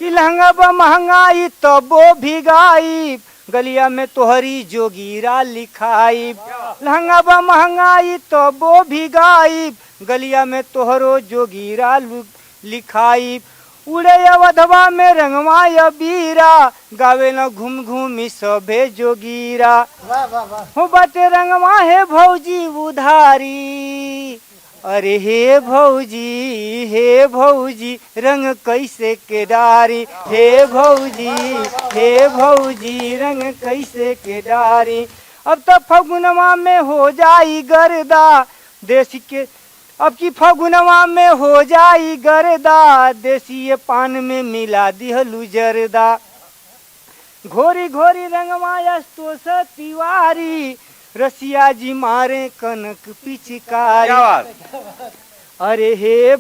कि लहंगा बा महंगाई तबो भिगाई, गलिया में तोहरी जोगीरा लिखाई। लहंगा बा महंगाई तबो भिगाई, गलिया में तोहरो जोगीरा लिखाई। उड़े अवधवा में रंगवा अबीरा, गावे न घूम घूमी सभे जोगीरा। हो बाटे रंगवा है भौजी उधारी। अरे हे भौजी रंग कैसे के डारी, हे भौजी रंग कैसे के डारी। अब तो फगुनवा में हो जाई गर्दा, देसी के अब की फगुनवा में हो जाई गर्दा, देसी पान में मिला दिहलू जरदा। घोरी घोरी रंगवा अस्तोष तिवारी, रसिया जी मारे कनक पिचकारी। अरे हे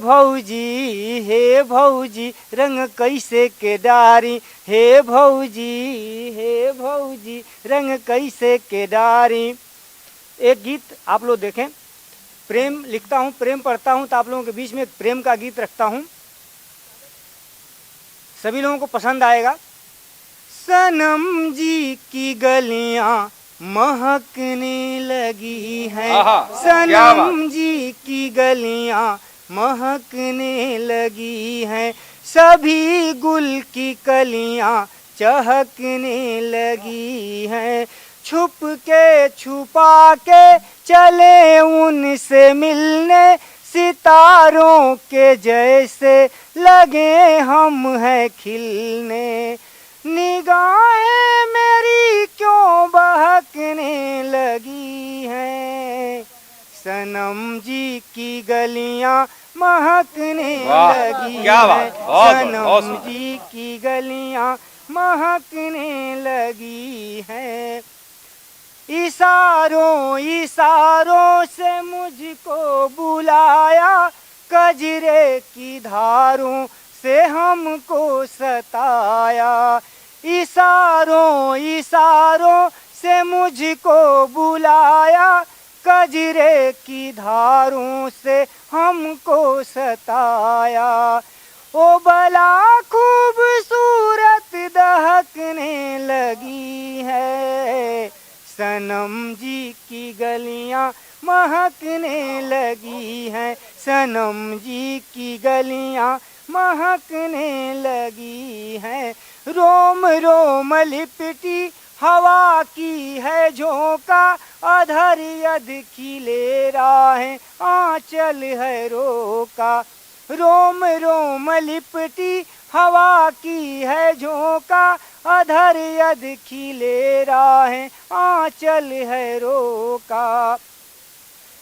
भौजी रंग कैसे के डारी, हे भौजी रंग कैसे के डारी। एक गीत आप लोग देखें, प्रेम लिखता हूँ, प्रेम पढ़ता हूँ, तो आप लोगों के बीच में एक प्रेम का गीत रखता हूँ, सभी लोगों को पसंद आएगा। सनम जी की गलियां महकने लगी हैं, सनम जी की गलियां महकने लगी हैं, सभी गुल की कलियां चहकने लगी हैं। छुप के छुपा के चले उनसे मिलने, सितारों के जैसे लगे हम हैं खिलने। निगाहें मेरी क्यों बहकने लगी हैं, सनम जी की गलियां महकने वाह, लगी क्या बात, है, बहुत, बहुत सनम सुंदर। जी की गलियां महकने लगी है। इशारों इशारों से मुझको बुलाया, कजरे की धारों से हमको सताया। इशारों इशारों से मुझको बुलाया, कजरे की धारों से हमको सताया। ओ बला खूबसूरत दहकने लगी है, सनम जी की गलियां महकने लगी हैं, सनम जी की गलियां महकने लगी हैं। रोम रोम लिपटी हवा की है झोंका, अधर यद खिले राहें आंचल है रोका। रोम रोम लिपटी हवा की है झोंका, अधर यद खिले राहें आंचल है रोका।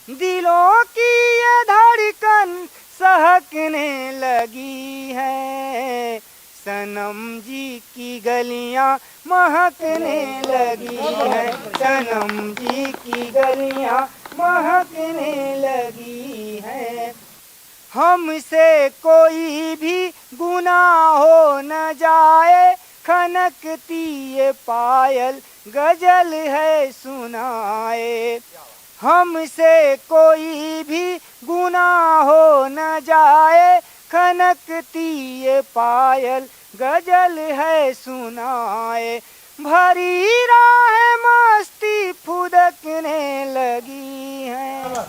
दिलों की ये धड़कन सहकने लगी है, सनम जी की गलियां महकने लगी है, सनम जी की गलियां महकने लगी है। हमसे कोई भी गुनाह हो न जाए, खनकती ये पायल गजल है सुनाए। हमसे कोई भी गुनाह हो न जाए, खनकती ये पायल गजल है सुनाए। भरी राह मस्ती फुदकने लगी है,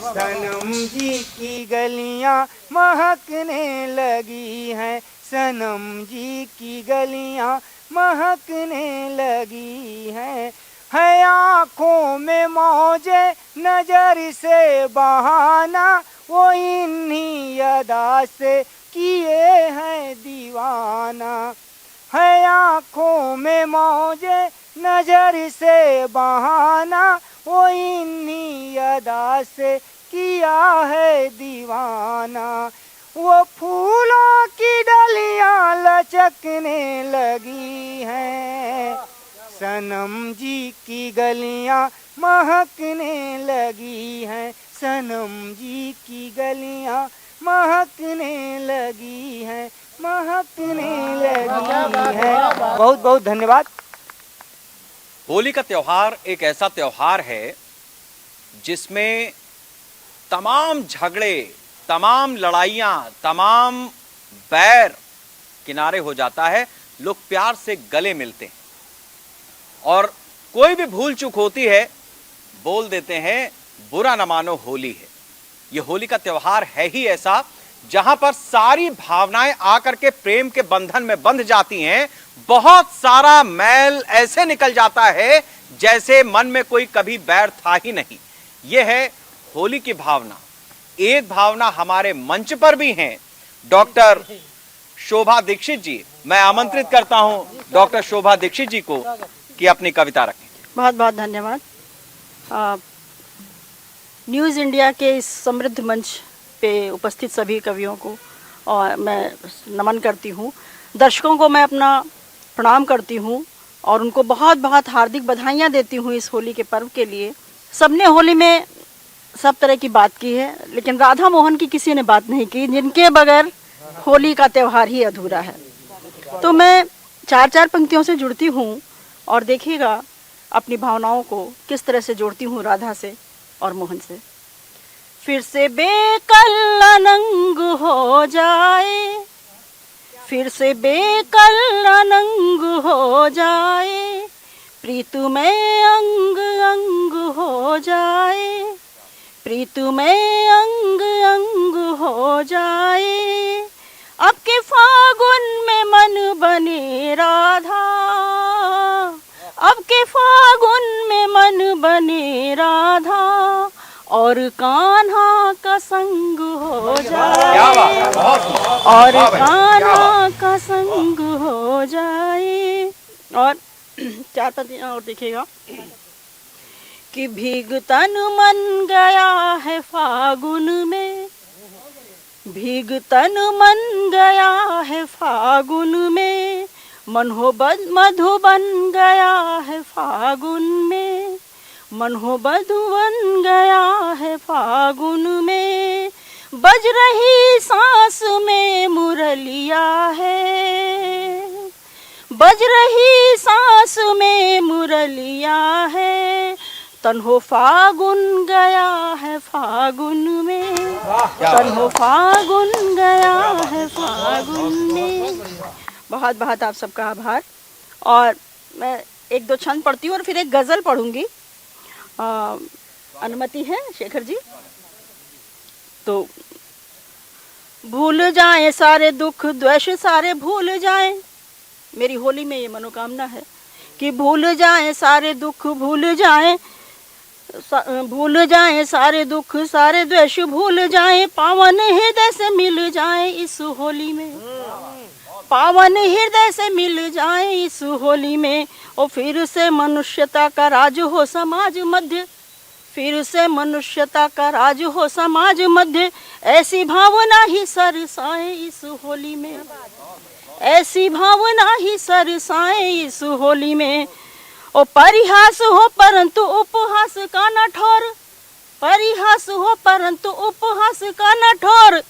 सनम जी की गलियां महकने लगी हैं, सनम जी की गलियां महकने लगी हैं। है आँखों में मौजे नजर से बहाना, वो इन्हीं अदा से किए हैं दीवाना। है आँखों में मौजे नजर से बहाना, वो इन्हीं अदा से किया है दीवाना। वो फूलों की डलियां लचकने लगी हैं, सनम जी की गलियां महकने लगी हैं, सनम जी की गलियां महकने लगी हैं, महकने लगी हैं। बहुत बहुत धन्यवाद। होली का त्योहार एक ऐसा त्योहार है जिसमें तमाम झगड़े, तमाम लड़ाइयां, तमाम बैर किनारे हो जाता है। लोग प्यार से गले मिलते हैं और कोई भी भूल चूक होती है बोल देते हैं बुरा न मानो होली है। ये होली का त्योहार है ही ऐसा जहां पर सारी भावनाएं आकर के प्रेम के बंधन में बंध जाती हैं। बहुत सारा मैल ऐसे निकल जाता है जैसे मन में कोई कभी बैर था ही नहीं। यह है होली की भावना। एक भावना हमारे मंच पर भी है, डॉक्टर शोभा दीक्षित जी। मैं आमंत्रित करता हूं डॉक्टर शोभा दीक्षित जी को कि अपनी कविता रखें। बहुत बहुत धन्यवाद। न्यूज़ इंडिया के इस समृद्ध मंच पे उपस्थित सभी कवियों को और मैं नमन करती हूँ। दर्शकों को मैं अपना प्रणाम करती हूँ और उनको बहुत बहुत हार्दिक बधाइयाँ देती हूँ इस होली के पर्व के लिए। सबने होली में सब तरह की बात की है, लेकिन राधा मोहन की किसी ने बात नहीं की, जिनके बगैर होली का त्यौहार ही अधूरा है। तो मैं चार चार पंक्तियों से जुड़ती हूँ और देखिएगा अपनी भावनाओं को किस तरह से जोड़ती हूँ राधा से और मोहन से। फिर से बेकल अनंग हो जाए, फिर से बेकल अनंग हो जाए, प्रीत में अंग अंग हो जाए, प्रीत में अंग अंग हो जाए। अब के फागुन में मन बने राधा, अब के फागुन में मन बने राधा, और कान्हा का संग हो जाए, और कान्हा का संग हो जाए। और चार पंक्तियां और देखिएगा कि भीग तन मन गया है फागुन में, भीग तन मन गया है फागुन में, मन हो मधुबन गया है फागुन में, मन हो मधुबन गया है फागुन में, बज रही सांस में मुरलिया है, बज रही सांस में मुरलिया है, तन हो फागुन गया है फागुन में, तन हो फागुन गया है फागुन में। बहुत बहुत आप सबका आभार। और मैं एक दो छंद पढ़ती हूँ और फिर एक गजल पढ़ूंगी, अनुमति है शेखर जी? तो भूल जाएं सारे दुख द्वेष सारे भूल जाएं, मेरी होली में ये मनोकामना है कि भूल जाएं सारे दुख भूल जाएं, भूल जाएं सारे दुख सारे द्वेष भूल जाएं, पावन हृदय से मिल जाएं इस होली में, पावन हृदय से मिल जाएं इस होली में, और फिर से मनुष्यता का राज हो समाज मध्य, फिर से मनुष्यता का राज हो समाज मध्य, ऐसी भावना ही सरसाए इस होली में, ऐसी भावना ही सरसाए इस होली में। और परिहास हो परंतु उपहास का न ठोर, परिहास हो परंतु उपहास का न ठोर,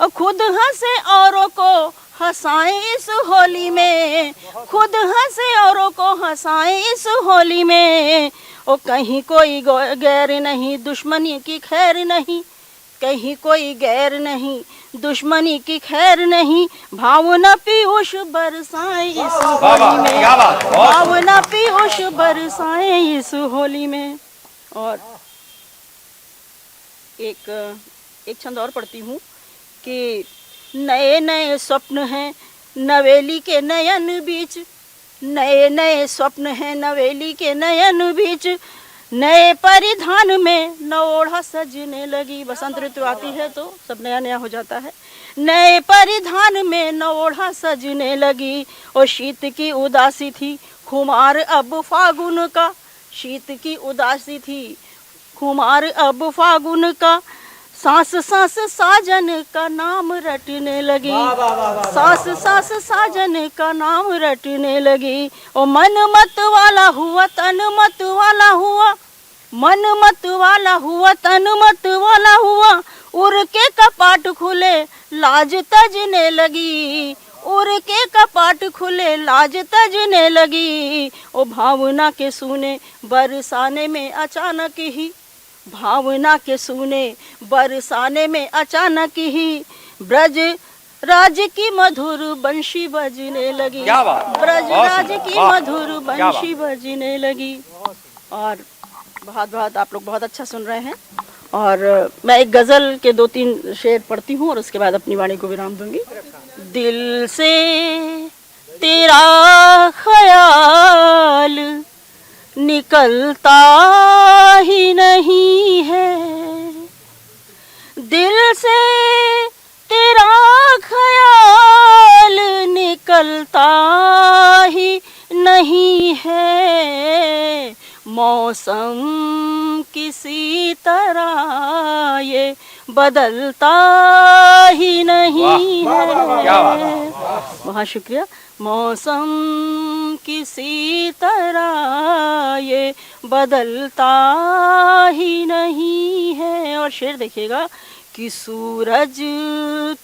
और खुद हंसे औरों को हंसाए इस होली में, खुद हंसे औरों को हंसाए इस होली में। और कहीं कोई गैर नहीं दुश्मनी की खैर नहीं, कहीं कोई गैर नहीं दुश्मनी की खैर नहीं, भावना पीयूष बरसाए इस होली में, भावना पीयूष बरसाए इस होली में। और एक छंद और पढ़ती हूँ कि नए नए स्वप्न हैं नवेली के नयन बीच, नए नए स्वप्न हैं नवेली के नयन बीच, नए परिधान में नवोढ़ा सजने लगी, बसंत ऋतु आती है तो सब नया नया हो जाता है, नए परिधान में नवोढ़ा सजने लगी, और शीत की उदासी थी खुमार अब फागुन का, शीत की उदासी थी खुमार अब फागुन का, सांस सांस साजन का नाम रटने लगी, सांस सांस साजन का नाम रटने लगी, और मन मत वाला हुआ तन मत वाला हुआ, मन मत वाला हुआ तन मत वाला हुआ, उड़ के कपाट खुले लाज तजने लगी, उड़ के कपाट खुले लाज तजने लगी, ओ भावना के सुने बरसाने में अचानक ही, भावना के सुने बरसाने में अचानक ही, ब्रज राज की मधुर बंशी बजने लगी, ब्रज राज की मधुर बंशी बजने लगी। और बहुत बहुत आप लोग बहुत अच्छा सुन रहे हैं। और मैं एक गजल के 2-3 शेर पढ़ती हूँ और उसके बाद अपनी वाणी को विराम दूंगी। दिल से तेरा ख्याल निकलता ही नहीं है, दिल से तेरा ख्याल निकलता ही नहीं है, मौसम किसी तरह ये बदलता ही नहीं है। बहुत शुक्रिया। मौसम किसी तरह ये बदलता ही नहीं है। और शेर देखिएगा कि सूरज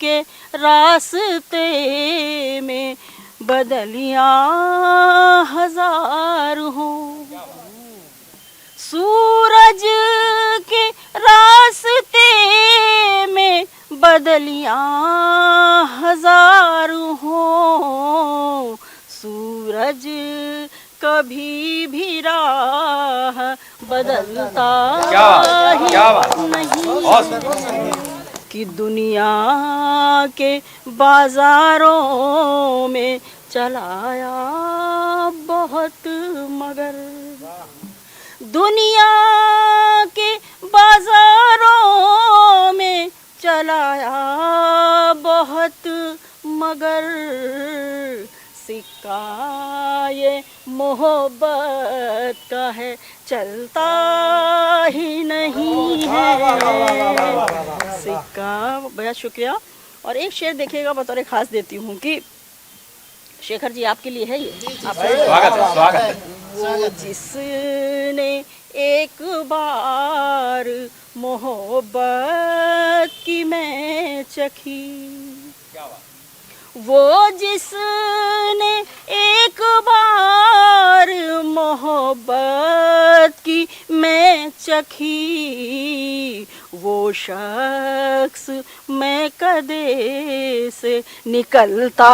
के रास्ते में बदलियां हजार हों, सूरज के रास्ते में बदलियां हजार हों, सूरज कभी भी राह बदलता ही नहीं, कि दुनिया के बाजारों में चलाया बहुत मगर, दुनिया के बाजारों में चलाया बहुत मगर, सिक्का ये मोहब्बत का है चलता ही नहीं है सिक्का। बहुत शुक्रिया। और एक शेर देखिएगा, बतौर खास देती हूँ कि शेखर जी आपके लिए है ये। स्वागत है। वो जिसने एक बार मोहब्बत की मैं चखी, वो जिसने एक बार मोहब्बत की मैं चखी, वो शख्स मैं कदे से निकलता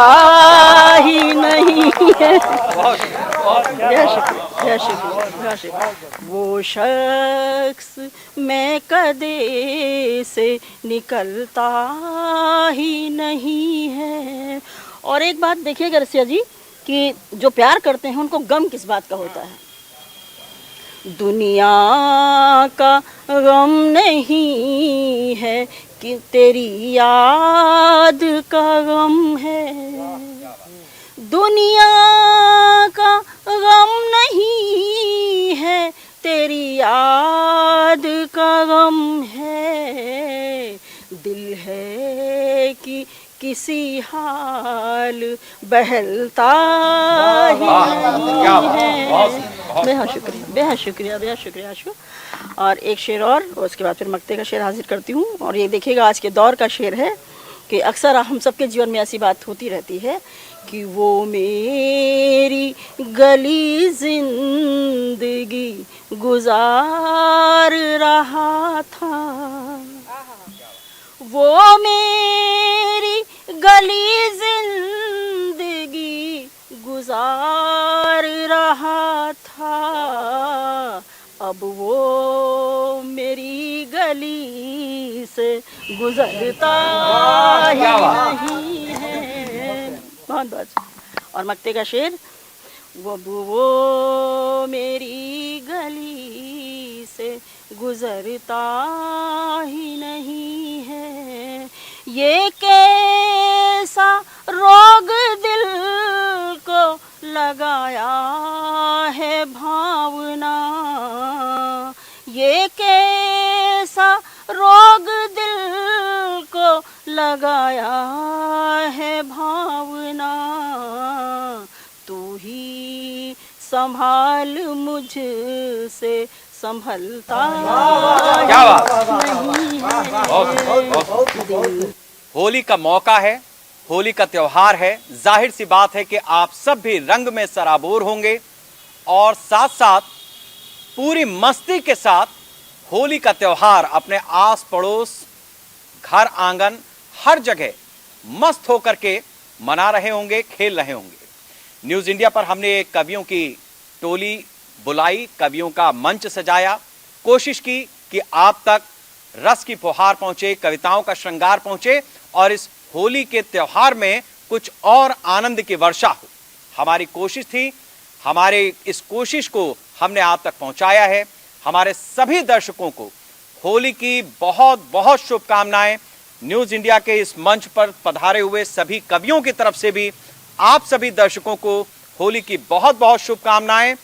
ही नहीं है। बहुत शुक्रिया। वो शख्स मैं कदे से निकलता ही नहीं है। और एक बात देखिएगा रसिया जी कि जो प्यार करते हैं उनको गम किस बात का होता है। दुनिया का गम नहीं है कि तेरी याद का गम है। दुनिया का गम नहीं है, तेरी याद का गम है। दिल है कि किसी हाल बहलता ही नहीं है। बेहद शुक्रिया आशु। और एक शेर और उसके बाद फिर मक्ते का शेर हाजिर करती हूँ। और ये देखिएगा, आज के दौर का शेर है कि अक्सर हम सबके जीवन में ऐसी बात होती रहती है कि वो मेरी गली जिंदगी गुजार रहा था, वो मेरी गली जिंदगी गुजार रहा था, अब वो मेरी गली से गुजरता ही नहीं है। बहुत बहुत। और मक्ते का शेर, वो मेरी गली से गुजरता ही नहीं है। ये कैसा रोग दिल को लगाया है भावना, ये कैसा रोग दिल को लगाया है भावना। तू ही संभाल मुझसे संभलता नहीं है। होली का मौका है, होली का त्योहार है। जाहिर सी बात है कि आप सब भी रंग में सराबोर होंगे और साथ साथ पूरी मस्ती के साथ होली का त्योहार अपने आस पड़ोस, घर आंगन, हर जगह मस्त होकर के मना रहे होंगे, खेल रहे होंगे। न्यूज इंडिया पर हमने कवियों की टोली बुलाई, कवियों का मंच सजाया, कोशिश की कि आप तक रस की फुहार पहुंचे, कविताओं का श्रृंगार पहुंचे और इस होली के त्योहार में कुछ और आनंद की वर्षा हो। हमारी कोशिश थी, हमारे इस कोशिश को हमने आप तक पहुंचाया है। हमारे सभी दर्शकों को होली की बहुत बहुत शुभकामनाएं। न्यूज इंडिया के इस मंच पर पधारे हुए सभी कवियों की तरफ से भी आप सभी दर्शकों को होली की बहुत बहुत शुभकामनाएं।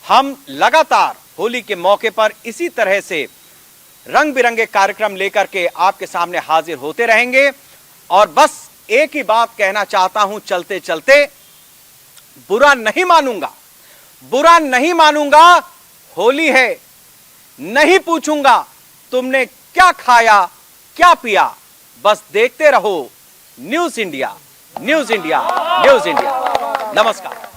हम लगातार होली के मौके पर इसी तरह से रंग बिरंगे कार्यक्रम लेकर के आपके सामने हाजिर होते रहेंगे। और बस एक ही बात कहना चाहता हूं चलते चलते, बुरा नहीं मानूंगा, बुरा नहीं मानूंगा, होली है, नहीं पूछूंगा तुमने क्या खाया क्या पिया, बस देखते रहो news India, news India, news India. नमस्कार।